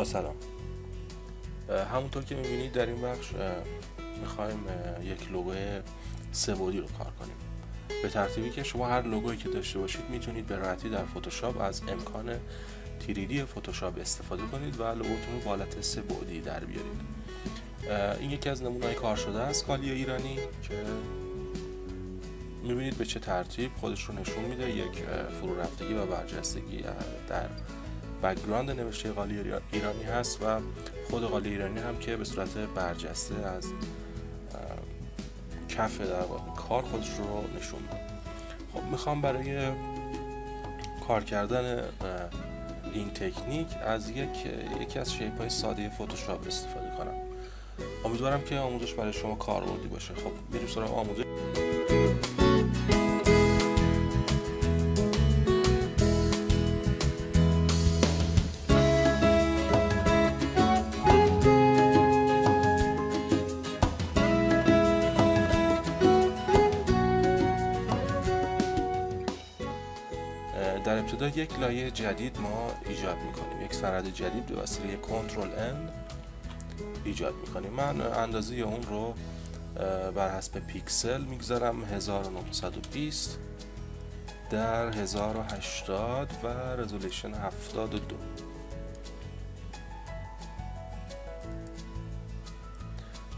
با سلام. همونطور که میبینید در این بخش میخوایم یک لوگو سه‌بعدی رو کار کنیم به ترتیبی که شما هر لوگویی که داشته باشید میتونید به راحتی در فتوشاپ از امکان 3D فتوشاپ استفاده کنید و لوگوتون رو با حالت سه‌بعدی در بیارید. این یکی از نمونه‌های کار شده است قالی ایرانی که میبینید به چه ترتیب خودش رو نشون میده. یک فرو رفتگی و برجستگی در بک‌گراند نوشته قالی ایرانی هست و خود قالی ایرانی هم که به صورت برجسته از کف در کار خودش رو نشون میده. خب میخوام برای کار کردن این تکنیک از یکی از شیپ های ساده فتوشاپ استفاده کنم. امیدوارم که آموزش برای شما کاربردی باشه. خب بریم سراغ آموزش. در ابتدا یک لایه جدید ما ایجاد میکنیم، یک سرد جدید به وسیله کنترل N ایجاد میکنیم. من اندازه اون رو بر حسب پیکسل میگذارم 1920 در 1080 و رزولوشن 72.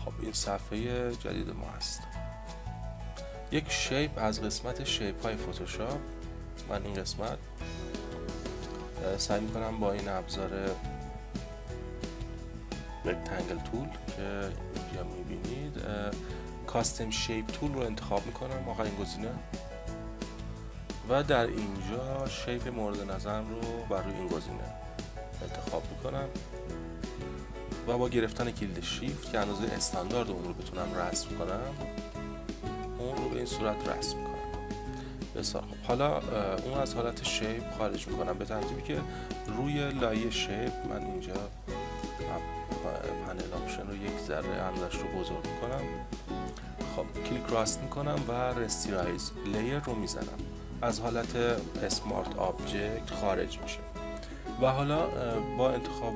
خب این صفحه جدید ما هست. یک شیپ از قسمت شیپ های فتوشاپ، من این قسمت سعی میکنم با این ابزار رکتنگل تول که اینجا میبینید کاستم شیپ تول رو انتخاب میکنم، آخرین گزینه، و در اینجا شیپ مورد نظر رو بر روی این گزینه انتخاب میکنم و با گرفتن کلید شیفت که اندازه استاندارد اون رو بتونم رسم کنم، اون رو به این صورت رسم میکنم. بسیار خوب. حالا اون از حالت شیپ خارج میکنم به ترتیبی که روی لایه شیپ من اینجا پنل آپشن رو یک ذره اندازش رو بزرگ میکنم. خب کلیک راست میکنم و رستیرایز لیر رو میزنم، از حالت اسمارت آبجکت خارج میشه و حالا با انتخاب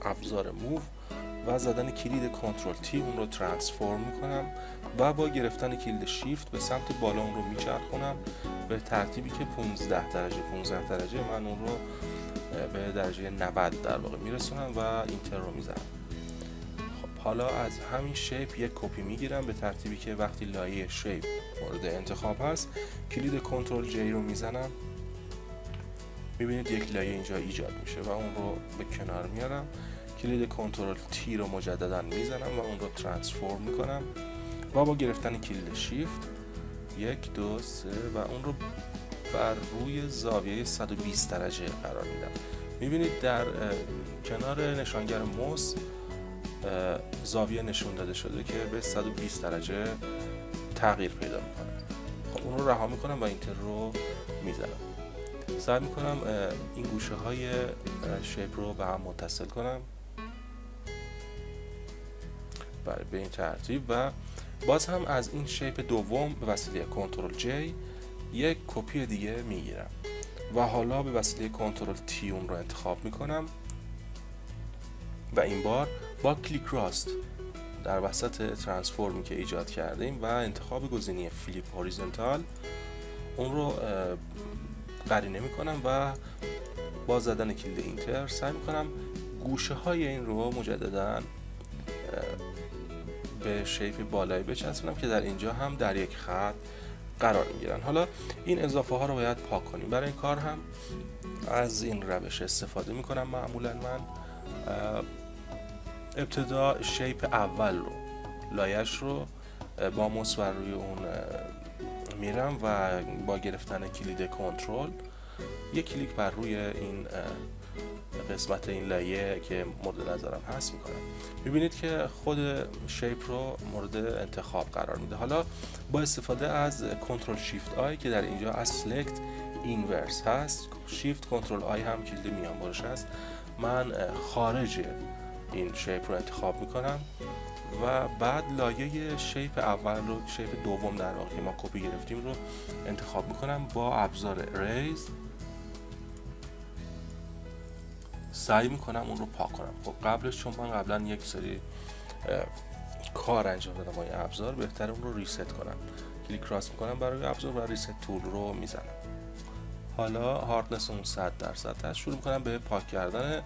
ابزار موو و زدن کلید کنترل تی اون رو ترانسفورم میکنم و با گرفتن کلید شیفت به سمت بالا اون رو میچرخونم به ترتیبی که 15 درجه من اون رو به درجه 90 در واقع میرسونم و اینتر رو میزنم. خب حالا از همین شیپ یک کپی میگیرم به ترتیبی که وقتی لایه شیپ مورد انتخاب هست کلید کنترل جی رو میزنم، میبینید یک لایه اینجا ایجاد میشه و اون رو به کنار میارم. کلید کنترل تی رو مجددا میزنم و اون رو ترانسفورم میکنم و با گرفتن کلید شیفت 1 2 3 و اون رو بر روی زاویه 120 درجه قرار میدم. میبینید در کنار نشانگر موس زاویه نشون داده شده که به 120 درجه تغییر پیدا میکنه. خب اون رو رها میکنم و اینتر رو میزنم. سعی میکنم این گوشه های شیپ رو به هم متصل کنم به این ترتیب و باز هم از این شیپ دوم به وسیله کنترل جی یک کپی دیگه میگیرم و حالا به وسیله کنترل تی اون رو انتخاب میکنم و این بار با کلیک راست در وسط ترانسفورمی که ایجاد کردیم و انتخاب گزینه فلیپ هوریزونتال اون رو قرینه میکنم و با زدن کلید اینتر سعی میکنم گوشه های این رو مجددا به شیپ بالایی بچسبونم که در اینجا هم در یک خط قرار میگیرن. حالا این اضافه ها رو باید پاک کنیم. برای این کار هم از این روش استفاده میکنم. معمولا من ابتدا شیپ اول رو لایش رو با موس بر روی اون میرم و با گرفتن کلید کنترل یک کلیک بر روی این قسمت این لایه که مورد نظرم هست میکنم. میبینید که خود شیپ رو مورد انتخاب قرار میده. حالا با استفاده از کنترل شیفت آی که در اینجا از سلکت اینورس هست، شیفت کنترل آی هم کلید میان برش هست، من خارج این شیپ رو انتخاب میکنم و بعد لایه شیپ اول رو، شیپ دوم در واقع که ما کپی گرفتیم رو انتخاب میکنم با ابزار ریز سعی میکنم اون رو پاک کنم. خب قبلش چون من قبلا یک سری کار انجام دادم با این ابزار، بهتره اون رو ریست کنم. کلیک راست میکنم برای ابزار و ریست تول رو میزنم. حالا هاردنس اون 100% هست. شروع میکنم به پاک کردن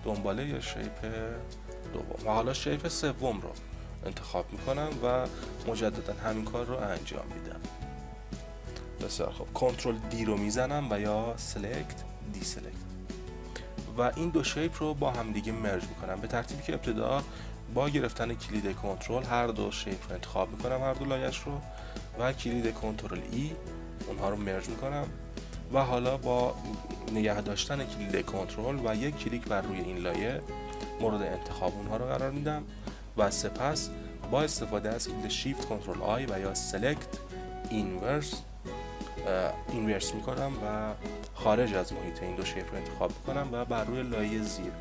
دنباله یا شیپ دوم و حالا شیپ سوم رو انتخاب میکنم و مجددا همین کار رو انجام میدم. بسیار خب، کنترل دی رو میزنم و یا سلکت دی سلکت و این دو شیپ رو با هم دیگه مرج میکنم به ترتیبی که ابتدا با گرفتن کلید کنترل هر دو شیپ رو انتخاب میکنم، هر دو لایه‌اش رو، و کلید کنترل ای اونها رو مرج میکنم و حالا با نگه داشتن کلید کنترل و یک کلیک بر روی این لایه مورد انتخاب اونها رو قرار میدم و سپس با استفاده از کلید شیفت کنترل آی و یا سلکت اینورس میکنم و خارج از محیط این دو شیپ رو انتخاب میکنم و بر روی لایه زیر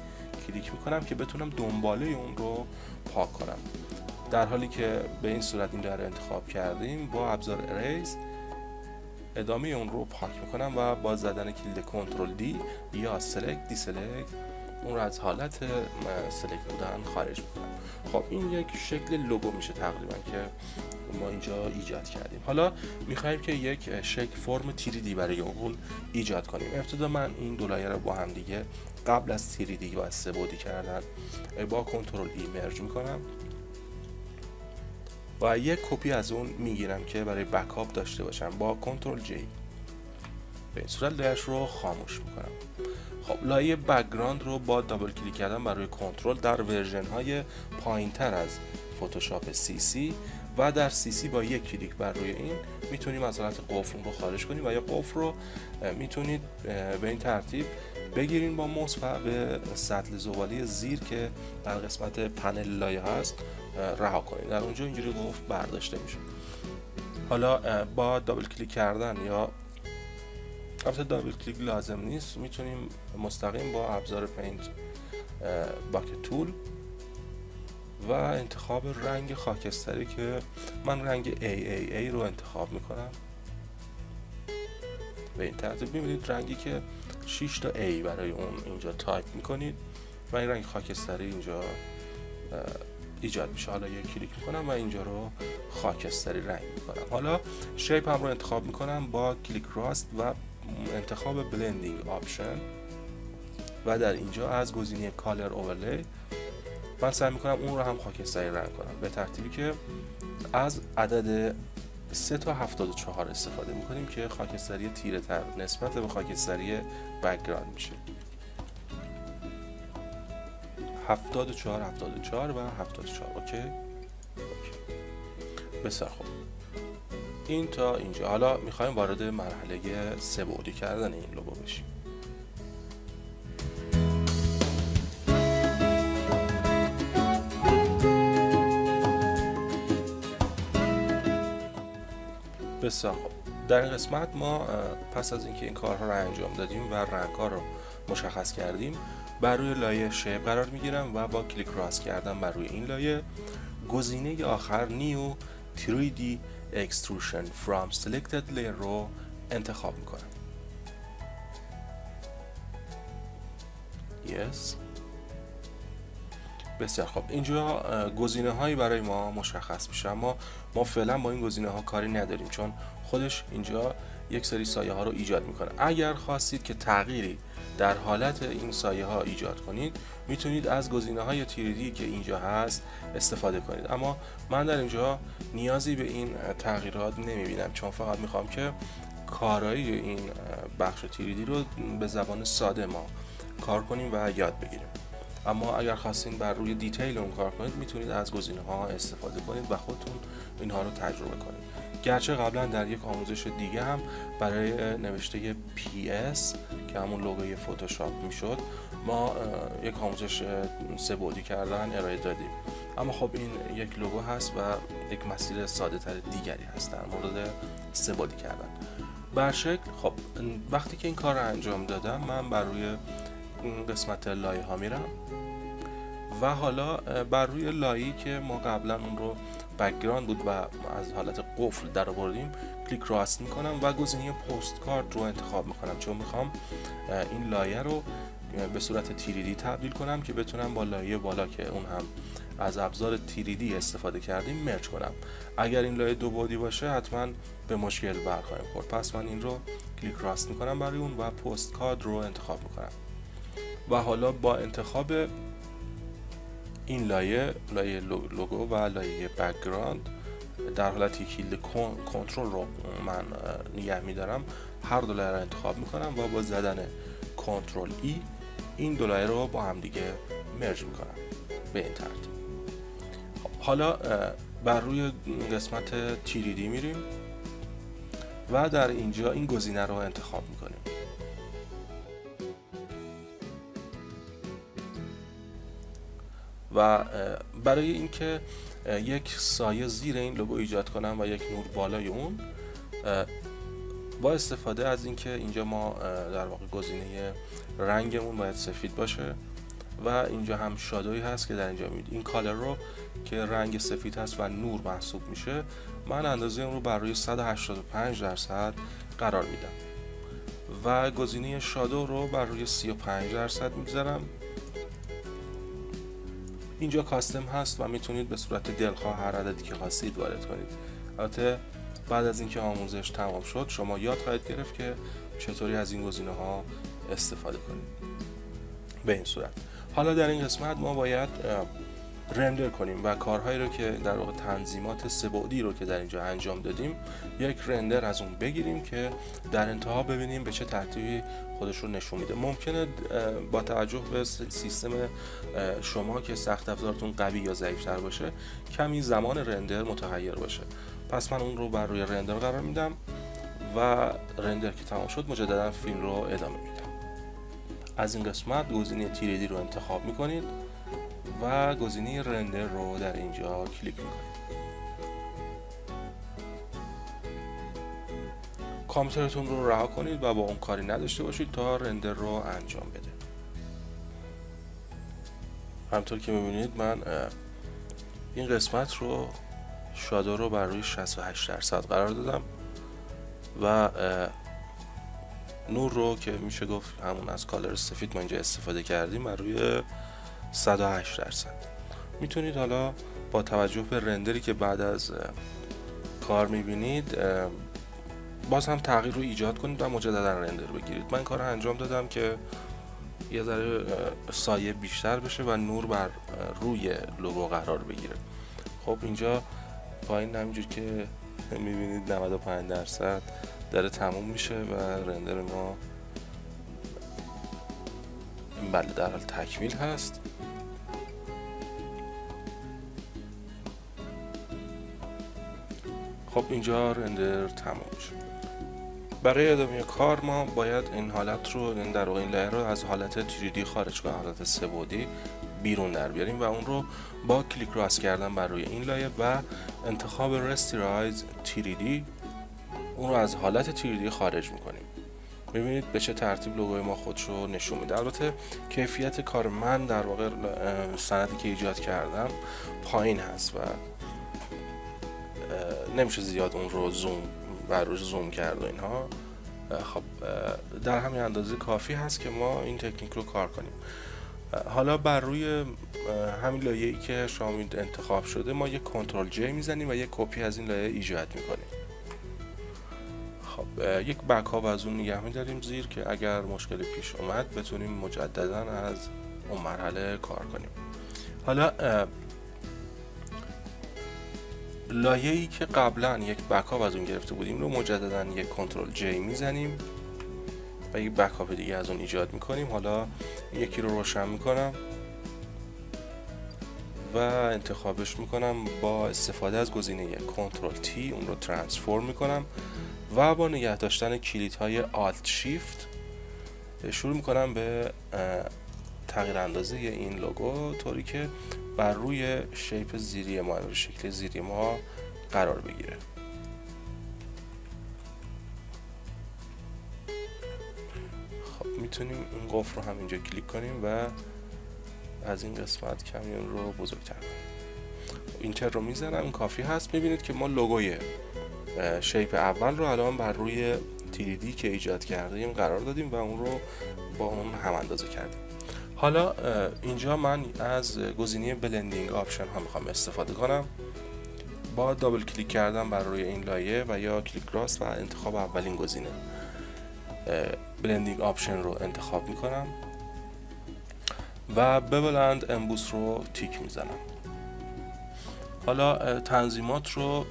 کلیک میکنم که بتونم دنباله اون رو پاک کنم. در حالی که به این صورت این رو انتخاب کردیم، با ابزار اریز ادامه اون رو پاک میکنم و با زدن کلید کنترل دی یا سلکت دی سلکت اون رو از حالت سلکت بودن خارج میکنم. خب این یک شکل لوگو میشه تقریبا که ما اینجا ایجاد کردیم. حالا میخوایم که یک شکل فرم تیریدی برای اون ایجاد کنیم. ابتدا من این دو لایه رو با هم دیگه قبل از تیریدی و از سه‌بعدی کردن با کنترل ای مرج میکنم و یک کپی از اون میگیرم که برای بکاپ داشته باشم. با کنترل جی به این صورت لایه‌اش رو خاموش میکنم. خب لایه بک‌گراند رو با دابل کلیک کردن بر روی کنترل در ورژن های پایین تر از فتوشاپ CC و در CC با یک کلیک بر روی این میتونیم از حالت قفل رو خارج کنیم و یا قفل رو میتونید به این ترتیب بگیرین با موس و به سطل زباله زیر که در قسمت پنل لایه هست رها کنید. در اونجا اینجوری قفل برداشته میشه. حالا با دابل کلیک کردن یا البته دابل کلیک لازم نیست، میتونیم مستقیم با ابزار پینت باکت تول و انتخاب رنگ خاکستری که من رنگ AAA رو انتخاب میکنم. به این ترتیب میبینید رنگی که 6 تا A برای اون اینجا تایپ میکنید و این رنگ خاکستری اینجا ایجاد میشه. حالا یک کلیک میکنم و اینجا رو خاکستری رنگ میکنم. حالا شیپ هم رو انتخاب میکنم با کلیک راست و انتخاب بلندینگ آپشن و در اینجا از گزینه کالر اورلی من سعی میکنم اون رو هم خاکستری رنگ کنم به ترتیبی که از عدد 3 تا 74 استفاده میکنیم که خاکستری تیره تر نسبت به خاکستری بک‌گراند میشه. 74 74 و 74. اوکی. بسیار خوب. این تا اینجا. حالا میخوایم وارد مرحله سه‌بعدی کردن این لوگو بشیم. بسیار خوب. در این قسمت ما پس از اینکه این کارها رو انجام دادیم و رنگ‌ها رو مشخص کردیم، بر روی لایه شیپ قرار میگیرم و با کلیک راست کردن بر روی این لایه گزینه آخر نیو 3D extrusion from selected layer رو انتخاب میکنم. yes. بسیار خوب. اینجا گزینه هایی برای ما مشخص میشه، اما ما فعلا با این گزینه ها کاری نداریم چون خودش اینجا یک سری سایه ها رو ایجاد میکنه. اگر خواستید که تغییری در حالت این سایه ها ایجاد کنید میتونید از گزینه های تیریدی که اینجا هست استفاده کنید، اما من در اینجا نیازی به این تغییرات نمیبینم چون فقط میخوام که کارایی این بخش تیریدی رو به زبان ساده ما کار کنیم و یاد بگیریم. اما اگر خواستین بر روی دیتیل اون کار کنید میتونید از گزینه ها استفاده کنید و خودتون اینها رو تجربه کنید. گرچه قبلا در یک آموزش دیگه هم برای نوشته PS که همون لوگوی فتوشاپ میشد ما یک آموزش سه‌بعدی کردن ارائه دادیم، اما خب این یک لوگو هست و یک مسیر ساده تر دیگری هست در مورد سه‌بعدی کردن. بر شکل خب وقتی که این کار رو انجام دادم من بر روی قسمت لایه ها میرم و حالا بر روی لایه‌ای که ما قبلا اون رو بک‌گراند بود و از حالت قفل در آوردیم کلیک راست میکنم و گزینه پست کارت رو انتخاب میکنم چون میخوام این لایه رو به صورت تیریدی تبدیل کنم که بتونم با لایه بالا که اون هم از ابزار تیریدی استفاده کردیم مرج کنم. اگر این لایه دو بعدی باشه حتما به مشکل برخواهیم خورد. پس من این رو کلیک راست میکنم برای اون و پست کاد رو انتخاب میکنم و حالا با انتخاب این لایه لوگو و لایه بک‌گراند در حالتی کلید کنترل رو من نگه میدارم، هر دو لایه رو انتخاب میکنم و با زدن کنترل ای این دو لایه رو با هم دیگه مرج میکنم به این ترتیب. حالا بر روی قسمت تیریدی میریم و در اینجا این گزینه رو انتخاب میکنیم و برای اینکه یک سایه زیر این لوگو ایجاد کنم و یک نور بالای اون، با استفاده از اینکه اینجا ما در واقع گزینه رنگمون باید سفید باشه و اینجا هم شادوی هست که در اینجا میبینید این کالر رو که رنگ سفید هست و نور محسوب میشه، من اندازه اون رو بر روی 185% قرار میدم و گزینه شادو رو بر روی 35% میگذارم. اینجا کاستم هست و میتونید به صورت دلخواه هر عددی که خواستید وارد کنید. البته بعد از اینکه آموزش تمام شد شما یاد خواهید گرفت که چطوری از این گزینه ها استفاده کنید. به این صورت حالا در این قسمت ما باید رندر کنیم و کارهایی رو که در واقع تنظیمات سه بعدی رو که در اینجا انجام دادیم یک رندر از اون بگیریم که در انتها ببینیم به چه ترتیبی خودش رو نشون میده. ممکنه با توجه به سیستم شما که سخت افزارتون قوی یا ضعیف‌تر باشه کمی زمان رندر متغیر باشه. پس من اون رو بر روی رندر قرار میدم و رندر که تمام شد مجددا فیلم رو ادامه میدم. از این قسمت گزینه تیریدی رو انتخاب میکنید و گزینه رندر رو در اینجا کلیک میکنید. کامپیوترتون رو رها کنید و با اون کاری نداشته باشید تا رندر رو انجام بده. همطور که میبینید من این قسمت رو شادو رو بر روی 68% قرار دادم و نور رو که میشه گفت همون از کالر سفید ما اینجا استفاده کردیم بر روی 108%. میتونید حالا با توجه به رندری که بعد از کار میبینید باز هم تغییر رو ایجاد کنید و مجددا رندر بگیرید. من کار رو انجام دادم که یه ذره سایه بیشتر بشه و نور بر روی لوگو قرار بگیره. خب اینجا پایین همینجور که میبینید 95% داره تموم میشه و رندر ما بله در حال تکمیل هست. خب اینجا رندر تمام میشه. برای ادامه کار ما باید این حالت رو در واقع این لایه رو از حالت تیریدی خارج کنیم، حالت سه بعدی بیرون در بیاریم و اون رو با کلیک راست کردن بر روی این لایه و انتخاب رسترایز تیریدی اون رو از حالت تیریدی خارج میکنیم. ببینید به چه ترتیب لوگوی ما خودش رو نشون میده. البته کیفیت کار من در واقع سندی که ایجاد کردم پایین هست و نمیشه زیاد اون رو زوم کرد و اینها. خب در همین اندازه کافی هست که ما این تکنیک رو کار کنیم. حالا بر روی همین لایه‌ای که شما می‌بینید انتخاب شده ما یک کنترل جی میزنیم و یک کپی از این لایه ایجاد میکنیم. خب یک بکاپ از اون نگه می‌داریم زیر که اگر مشکلی پیش اومد بتونیم مجددا از اون مرحله کار کنیم. حالا لایه‌ای که قبلا یک بکاپ از اون گرفته بودیم رو مجددا یک کنترل جی میزنیم و یک بکاپ دیگه از اون ایجاد میکنیم. حالا یکی رو روشن میکنم و انتخابش میکنم با استفاده از گزینه کنترل تی اون رو ترانسفورم میکنم و با نگه داشتن کلیدهای آلت شیفت شروع میکنم به تغییر اندازه این لوگو طوری که بر روی شیپ زیری ما بر شکل زیری ما قرار بگیره. خب میتونیم این قفل رو هم اینجا کلیک کنیم و از این قسمت کمی اون رو بزرگتر کنیم. اینتر رو میزنم، این کافی هست. میبینید که ما لوگوی شیپ اول رو الان بر روی تیریدی که ایجاد کردیم قرار دادیم و اون رو با اون هم اندازه کردیم. حالا اینجا من از گزینه بلندینگ آپشن ها میخوام استفاده کنم. با دابل کلیک کردم بر روی این لایه و یا کلیک راست و انتخاب اولین گزینه بلندینگ آپشن رو انتخاب میکنم و ببلند امبوس رو تیک میزنم. حالا تنظیمات رو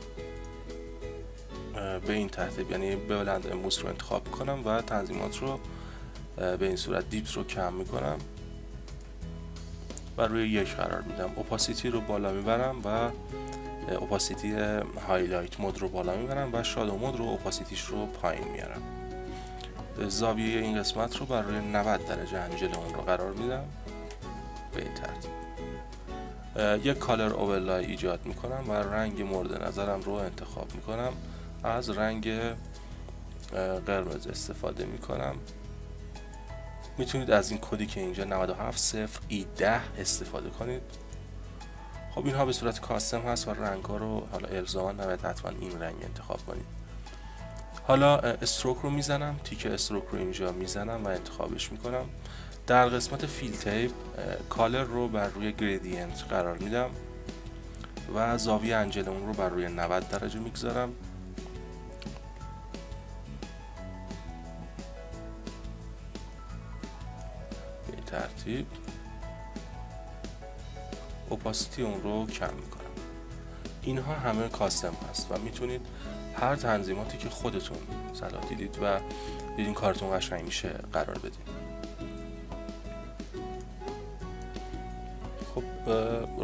به این ترتیب، یعنی ببلند امبوس رو انتخاب میکنم و تنظیمات رو به این صورت دیپس رو کم میکنم و روی 1 قرار میدم. اوپاسیتی رو بالا میبرم و اوپاسیتی هایلایت مود رو بالا میبرم و شادو مود رو اوپاسیتیش رو پایین میارم. زاویه این قسمت رو بر روی 90 درجه انجل اون رو قرار میدم به این ترتیب. یک کالر اوورلای ایجاد میکنم و رنگ مورد نظرم رو انتخاب میکنم. از رنگ قرمز استفاده میکنم. میتونید از این کدی که اینجا 970E10 استفاده کنید. خب اینها به صورت کاستم هست و رنگ ها رو حالا الزاما نباید حتما این رنگ انتخاب کنید. حالا استروک رو میزنم، تیک استروک رو اینجا میزنم و انتخابش میکنم. در قسمت فیل تیپ کالر رو بر روی گریدینت قرار میدم و زاویه انجل اون رو بر روی 90 درجه میگذارم. به این ترتیب اوپاسیتی اون رو کم میکنم. اینها همه کاستم هست و میتونید هر تنظیماتی که خودتون صلاح دیدید و دیدین کارتون قشنگ میشه قرار بدید. خب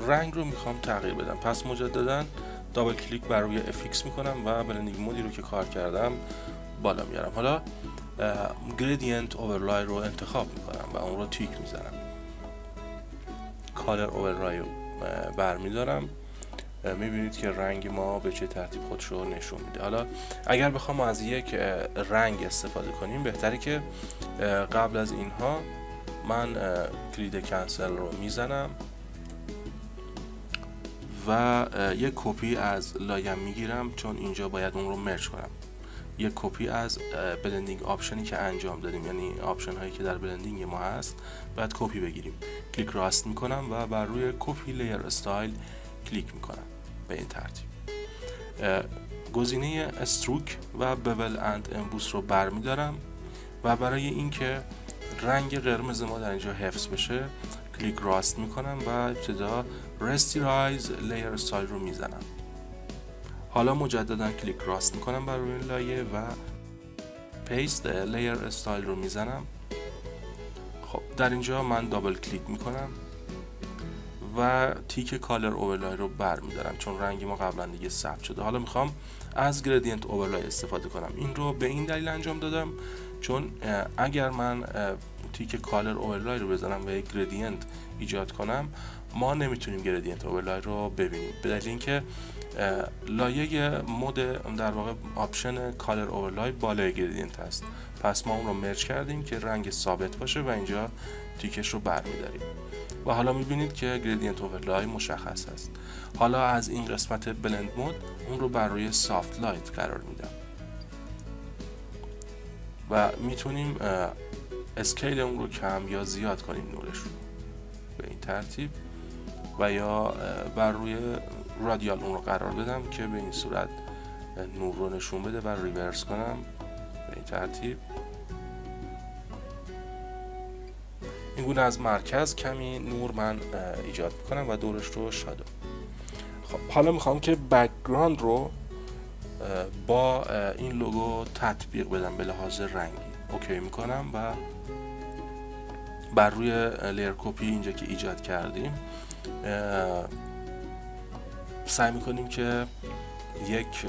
رنگ رو میخوام تغییر بدم، پس مجددا دابل کلیک بر روی FX میکنم و بلندینگ مودی رو که کار کردم بالا میارم. حالا گریدینت اوورلای رو انتخاب میکنم و اون رو تیک میزنم. کالر اوورلای رو برمیدارم. میبینید که رنگ ما به چه ترتیب خودش رو نشون میده. حالا اگر بخوام از یک رنگ استفاده کنیم بهتره که قبل از اینها من کلید کنسل رو میزنم و یک کپی از لایم میگیرم، چون اینجا باید اون رو مرج کنم. یک کپی از بلندینگ آپشنی که انجام دادیم، یعنی آپشن هایی که در بلندینگ ما هست باید کپی بگیریم. کلیک راست میکنم و بر روی کپی لیر استایل کلیک میکنم به این ترتیب. گزینه استروک و ببل اند امبوس رو برمیدارم و برای اینکه رنگ قرمز ما در اینجا حفظ بشه کلیک راست میکنم و ابتدا رستیرایز لیر استایل رو میزنم. حالا مجددا کلیک راست میکنم بر روی لایه و پیست لیر استایل رو میزنم. خب در اینجا من دابل کلیک میکنم و تیک کالر اوورلای رو برمیدارم، چون رنگی ما قبلا دیگه ثبت شده. حالا میخوام از گریدینت اوورلای استفاده کنم. این رو به این دلیل انجام دادم چون اگر من تیک کالر اوورلای رو بزنم و یک گریدینت ایجاد کنم ما نمیتونیم گریدینت اوورلای رو ببینیم، به دلیل اینکه لایه مود در واقع آپشن کالر اوورلای بالای گریدینت هست. پس ما اون رو مرج کردیم که رنگ ثابت باشه و اینجا تیکش رو برمیداریم و حالا میبینید که گریدینت اوورلای مشخص هست. حالا از این قسمت بلند مود اون رو بر روی سافت لایت قرار میدم و میتونیم اسکیل اون رو کم یا زیاد کنیم نورش رو به این ترتیب و یا بر روی رادیال اون رو قرار بدم که به این صورت نور رو نشون بده و ریورس کنم به این ترتیب. این گونه از مرکز کمی نور من ایجاد میکنم و دورش رو شادو. خب حالا میخوام که بک‌گراند رو با این لوگو تطبیق بدم به لحاظ رنگی. اوکی میکنم و بر روی لیر کپی اینجا که ایجاد کردیم سعی میکنیم که یک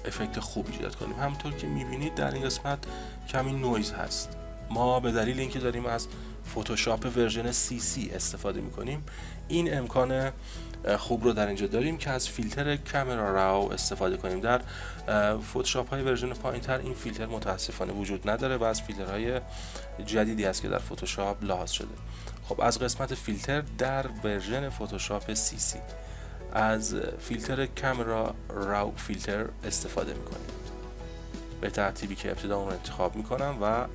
افکت خوب ایجاد کنیم. همونطور که میبینید در این قسمت کمی نویز هست. ما به دلیل اینکه داریم از فتوشاپ ورژن CC استفاده میکنیم این امکان خوب رو در اینجا داریم که از فیلتر کامرا راو استفاده کنیم. در فتوشاپ های ورژن پایینتر این فیلتر متاسفانه وجود نداره و از فیلترهای جدیدی است که در فتوشاپ لحاظ شده. خب از قسمت فیلتر در ورژن فتوشاپ CC از فیلتر کامرا راو فیلتر استفاده میکنیم به ترتیبی که ابتدا اون رو انتخاب میکنم و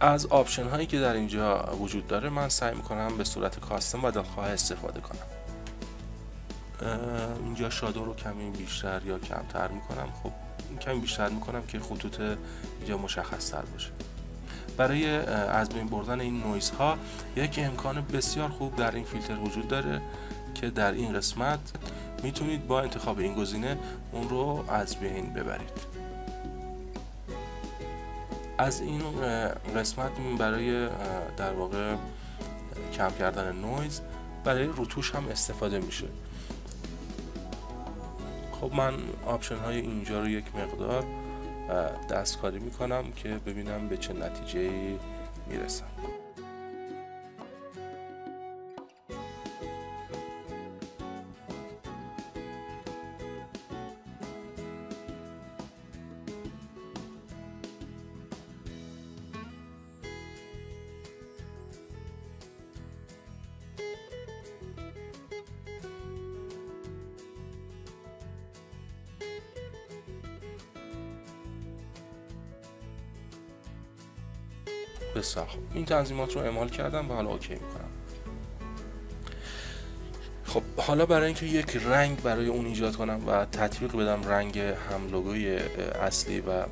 از آپشن هایی که در اینجا وجود داره من سعی میکنم به صورت کاستم و دلخواه استفاده کنم. اینجا شادو رو کمی بیشتر یا کمتر میکنم. خب کمی بیشتر میکنم که خطوط اینجا مشخص تر باشه. برای از بین بردن این نویز ها یک امکان بسیار خوب در این فیلتر وجود داره که در این قسمت میتونید با انتخاب این گزینه اون رو از بین ببرید. از این قسمت برای در واقع کم کردن نویز برای روتوش هم استفاده میشه. خب من آپشن های اینجا رو یک مقدار دستکاری میکنم که ببینم به چه نتیجه میرسم. بسیار خوب، این تنظیمات رو اعمال کردم و حالا اوکی میکنم. خب حالا برای اینکه یک رنگ برای اون ایجاد کنم و تطبیق بدم رنگ هم لوگوی اصلی و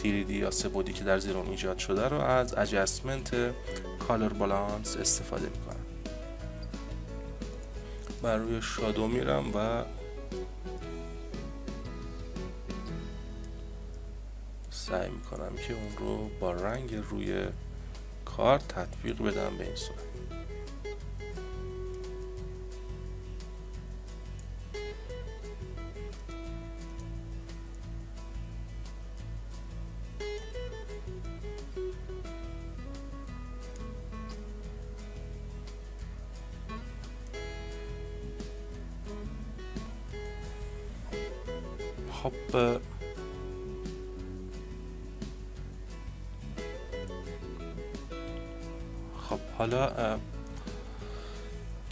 تیریدی یا سه‌بعدی که در زیر اون ایجاد شده رو از ادجستمنت کالر بالانس استفاده میکنم. بر روی شادو میرم و سعی میکنم که اون رو با رنگ روی کار تطبیق بدم به این صورت. خب حالا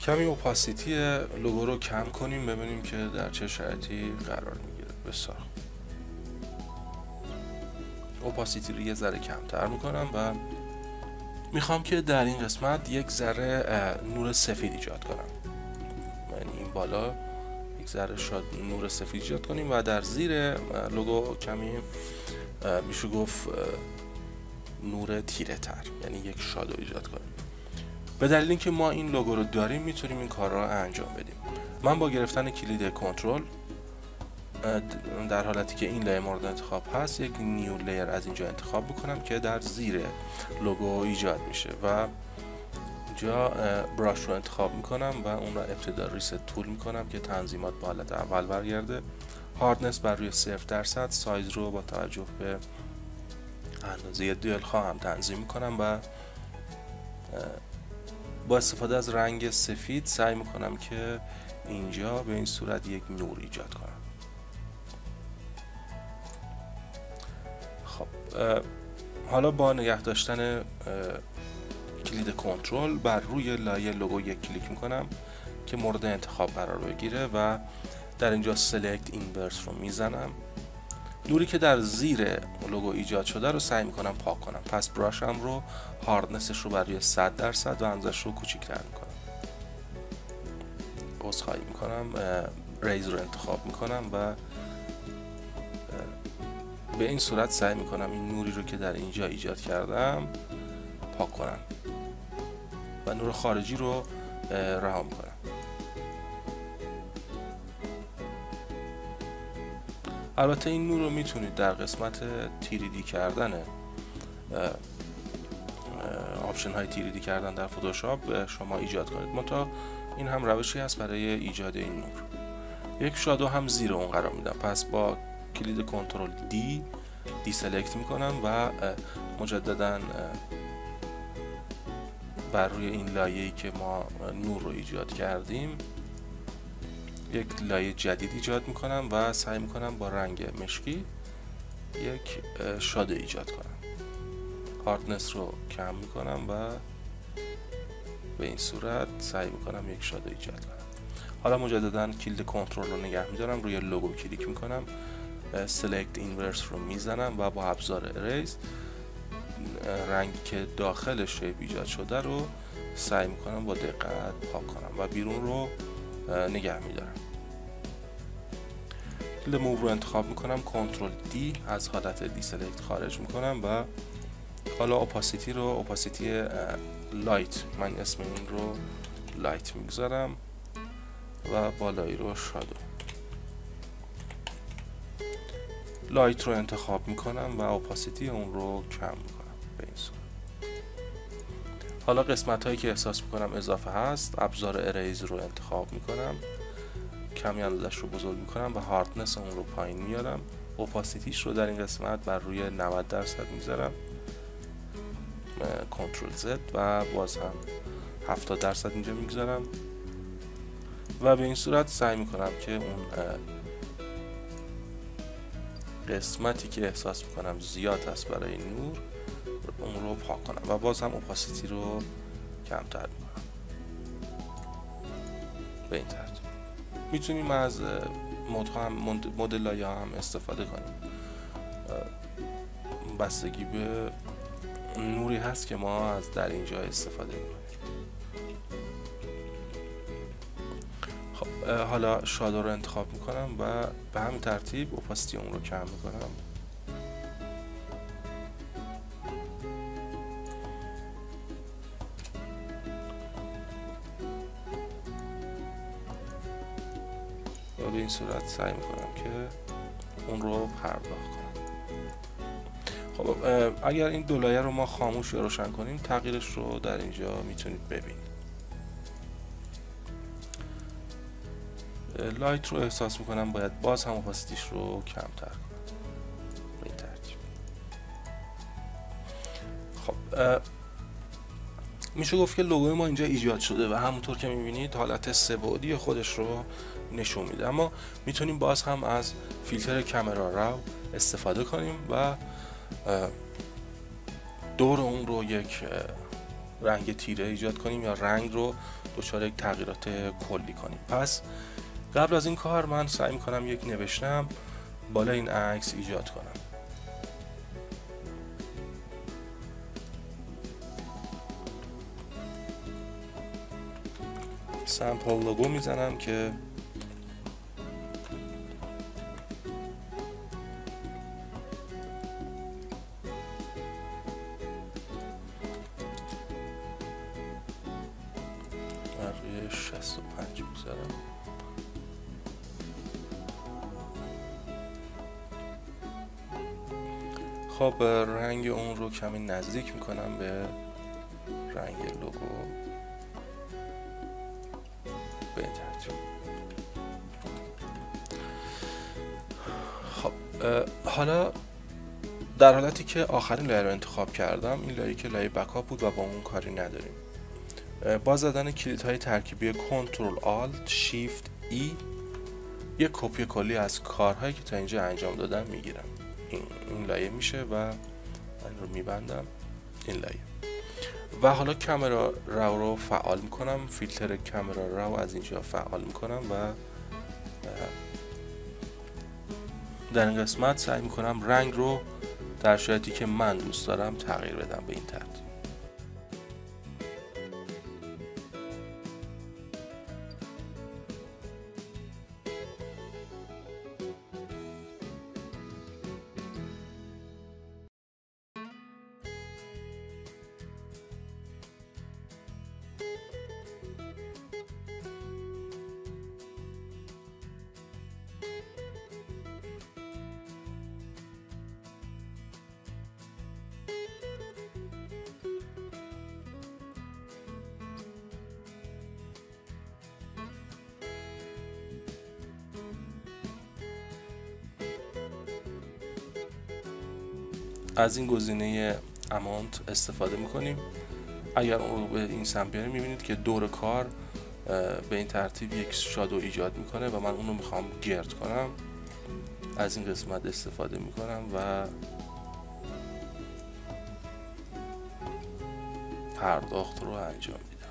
کمی اوپاسیتی لوگو رو کم کنیم ببینیم که در چه شرایطی قرار میگیره. بسیار اوپاسیتی رو یه ذره کمتر میکنم و میخوام که در این قسمت یک ذره نور سفید ایجاد کنم. یعنی این بالا یک ذره نور سفید ایجاد کنیم و در زیر لوگو کمی میشه گفت نور تیره تر، یعنی یک شادو ایجاد کنیم. به دلیل اینکه ما این لوگو رو داریم میتونیم این کار را انجام بدیم. من با گرفتن کلید کنترل در حالتی که این لیر مورد انتخاب هست یک نیو لیر از اینجا انتخاب بکنم که در زیر لوگو ایجاد میشه و اینجا براش رو انتخاب میکنم و اون را ابتدا ریست تول میکنم که تنظیمات به حالت اول برگرده. هاردنس بر روی 0%، سایز رو با توجه به اندازه دلخواه هم تنظیم میکنم و با استفاده از رنگ سفید سعی میکنم که اینجا به این صورت یک نور ایجاد کنم. خب حالا با نگه داشتن کلید کنترل بر روی لایه لوگو یک کلیک میکنم که مورد انتخاب قرار بگیره و در اینجا سلکت اینورس رو میزنم. نوری که در زیر لوگو ایجاد شده رو سعی میکنم پاک کنم. پس براشم رو هاردنسش رو بر روی 100% و اندازش رو کوچیک‌تر میکنم. عذرخواهی میکنم، ریز رو انتخاب میکنم و به این صورت سعی میکنم این نوری رو که در اینجا ایجاد کردم پاک کنم و نور خارجی رو رها میکنم. البته این نور رو میتونید در قسمت تیریدی کردن آپشن های تیریدی کردن در فتوشاپ شما ایجاد کنید. منتها این هم روشی هست برای ایجاد این نور. یک شادو هم زیر اون قرار میدم. پس با کلید کنترل دی سلکت میکنم و مجددا بر روی این لایه‌ای که ما نور رو ایجاد کردیم یک لایه جدید ایجاد میکنم و سعی میکنم با رنگ مشکی یک شادو ایجاد کنم. هاردنس رو کم میکنم و به این صورت سعی میکنم یک شادو ایجاد کنم. حالا مجددا کلید کنترل رو نگه میدارم، روی لوگو کلیک میکنم select inverse رو میزنم و با ابزار erase رنگی که داخل شیپ ایجاد شده رو سعی میکنم با دقت پاک کنم و بیرون رو نگه میدارم. کلید موو رو انتخاب میکنم، کنترل دی از حالت دی سلکت خارج میکنم و حالا اپاسیتی رو اپاسیتی لایت، من اسم این رو لایت میگذارم و بالایی رو شادو. لایت رو انتخاب میکنم و اپاسیتی اون رو کم میکنم به این صورت. حالا قسمت هایی که احساس میکنم اضافه هست، ابزار اریز رو انتخاب میکنم، کمی اندازش رو بزرگ میکنم و هاردنس اون رو پایین میارم. اپاسیتیش رو در این قسمت بر روی 90% میذارم، کنترل زد و باز هم 70% اینجا میگذارم و به این صورت سعی میکنم که اون قسمتی که احساس میکنم زیاد است برای نور اون رو پاک کنم و باز هم اپاسیتی رو کمتر میکنم به این ترتیب. میتونیم از مد لایه هم استفاده کنیم، بستگی به نوری هست که ما از در اینجا استفاده میکنیم. خب حالا شادو رو انتخاب میکنم و به همین ترتیب اپاسیتی اون رو کم میکنم. و به این صورت سعی میکنم که اون رو پرداخت کنم. خب اگر این دو لایه رو ما خاموش یا روشن کنیم، تغییرش رو در اینجا میتونید ببینید. لایت رو احساس میکنم باید باز هم اپاسیتیش رو کمتر کنم به این ترتیب. خب میشه گفت که لوگوی ما اینجا ایجاد شده و همونطور که میبینید حالت سه بعدی خودش رو نشون میده. اما میتونیم باز هم از فیلتر کامرا راو استفاده کنیم و دور اون رو یک رنگ تیره ایجاد کنیم یا رنگ رو دچار یک تغییرات کلی کنیم. پس قبل از این کار من سعی میکنم یک نوشتم بالا این عکس ایجاد کنم. سامپل لوگو میزنم که روی 65 میذارم. خب رنگ اون رو کمی نزدیک میکنم به رنگ لوگو به این ترتیب. خب حالا در حالتی که آخرین لایه رو انتخاب کردم، این لایه که لایه بکاپ بود و با اون کاری نداریم، با زدن کلیدهای ترکیبی کنترل آلت شیفت ای یک کپی کلی از کارهایی که تا اینجا انجام دادم میگیرم. این لایه میشه و من رو میبندم این لایه و حالا کامرا راو رو فعال میکنم، فیلتر کامرا راو از اینجا فعال میکنم و در این قسمت سعی میکنم رنگ رو در شرایطی که من دوست دارم تغییر بدم به این ترتیب. از این گزینه اماونت استفاده میکنیم. اگر اون رو به این سمت بیاریم میبینید که دور کار به این ترتیب یک شادو ایجاد میکنه و من اون رو میخوام گرد کنم. از این قسمت استفاده میکنم و پرداخت رو انجام میدم.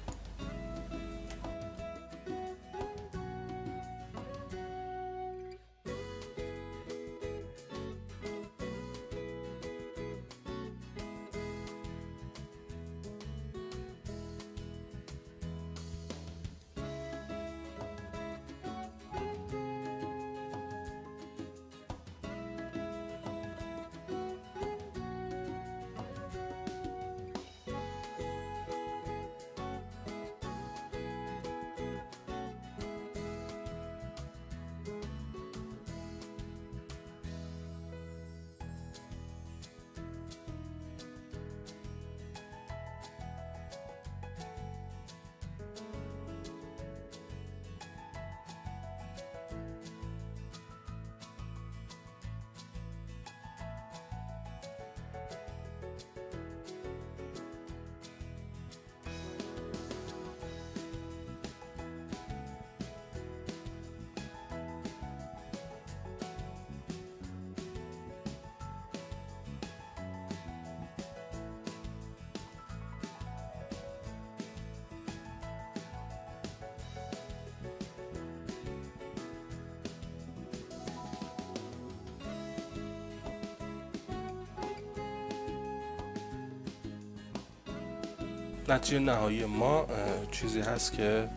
نتیجه نهایی ما چیزی هست که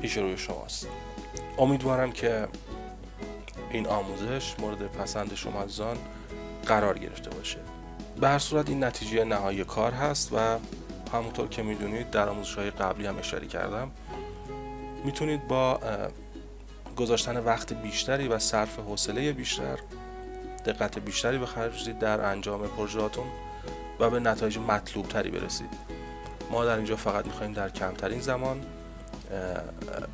پیش روی شماست. امیدوارم که این آموزش مورد پسند شما عزیزان قرار گرفته باشه. به هر صورت این نتیجه نهایی کار هست و همونطور که میدونید در آموزش‌های قبلی هم اشاره کردم، میتونید با گذاشتن وقت بیشتری و صرف حوصله بیشتر، دقت بیشتری به خرج بدید در انجام پروژه‌هاتون و به نتایج مطلوب تری برسید. ما در اینجا فقط میخوایم در کمترین زمان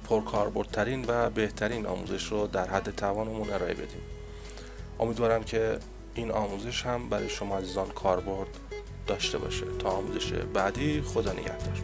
پرکاربردترین و بهترین آموزش رو در حد توانمون ارائه بدیم. امیدوارم که این آموزش هم برای شما عزیزان کاربرد داشته باشه. تا آموزش بعدی، خدا نگهدار.